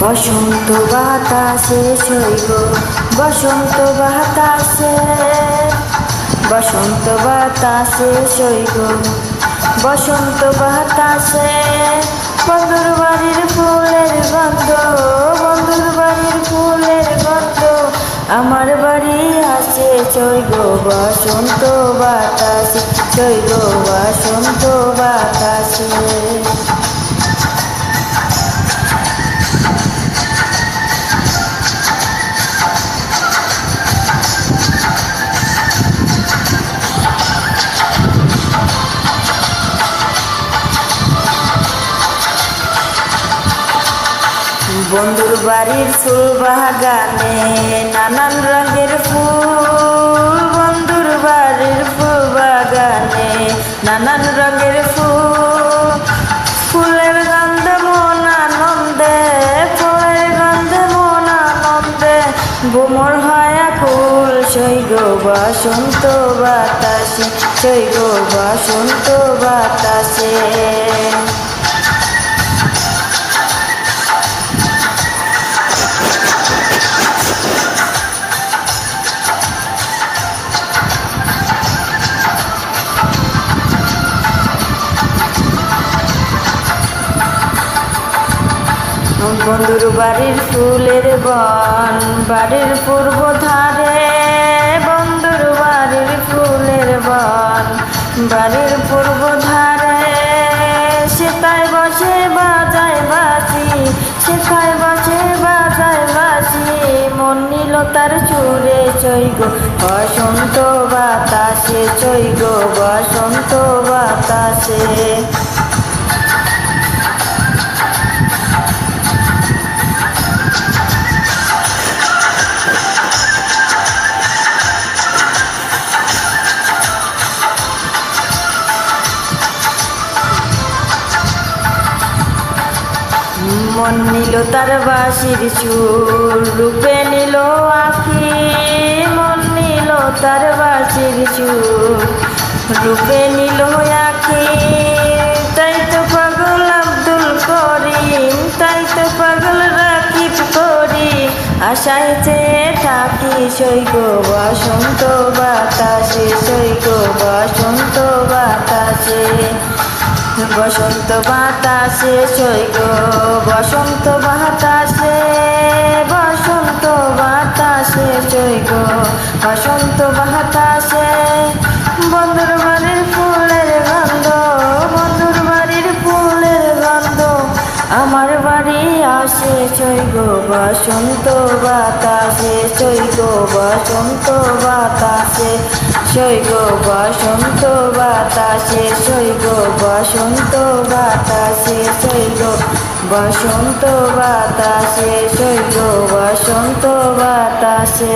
বসন্ত বাতাসে সইব, বসন্ত বাতাসে, বসন্ত বাতাসে সইব, বসন্ত বাতাসে। বন্ধুর বাড়ির ফুলের গন্ধ, বন্ধুর বাড়ির ফুলের গন্ধ আমার বাড়ি আসে সইব, বসন্ত বাতাসে সইব, বসন্ত বাতাসে। বন্ধুর বাড়ির ফুল বাগানে নানান রঙের ফুল, বন্ধুর বাড়ির ফুল বাগানে নানান রঙের ফুল। ফুলের গন্ধে মন আনন্দে, ফুলের গন্ধে মন আনন্দে ভ্রমর হয় ফুল। সইগ বসন্ত বাতাসে, সইগ বসন্ত বাতাসে। বন্ধুর বাড়ির ফুলের বন, বাড়ির পূর্ব ধারে, বন্ধুর বাড়ির ফুলের বন, বাড়ির পূর্ব ধারে। সেটাই বসে বাজায় বাঁশি, সেটাই বসে বাজায় বাঁশি, মন নিল তার চুরে। সইগ বসন্ত বাতাসে, সইগ বসন্ত বাতাসে। মন নিল তার বাঁশির সুর, রূপে নিল আঁখি, মন নিল তার বাঁশির সুর, রূপে নিল আঁখি। তাই তো পাগল আব্দুল করিম, তাই তো পাগল রাকিব করিম, আশায় চেয়ে থাকি। সইগ বসন্ত বাতাসে, সইগ বসন্ত বাতাসে, বসন্ত বাতাসে সইগ বসন্ত বাতাসে, বসন্ত বাতাসে সইগ বসন্ত বাতাসে। বন্ধুর বাড়ির ফুলের গন্ধ, বন্ধুর বাড়ির ফুলের গন্ধ আমার বাড়ি আসে। সইগ বসন্ত বাতাসে, সইগ বসন্ত বাতাসে, সইগ বসন্ত বাতাসে, সইগ বসন্ত বাতাসে, সইগ বসন্ত বাতাসে, সইগ বসন্ত বাতাসে।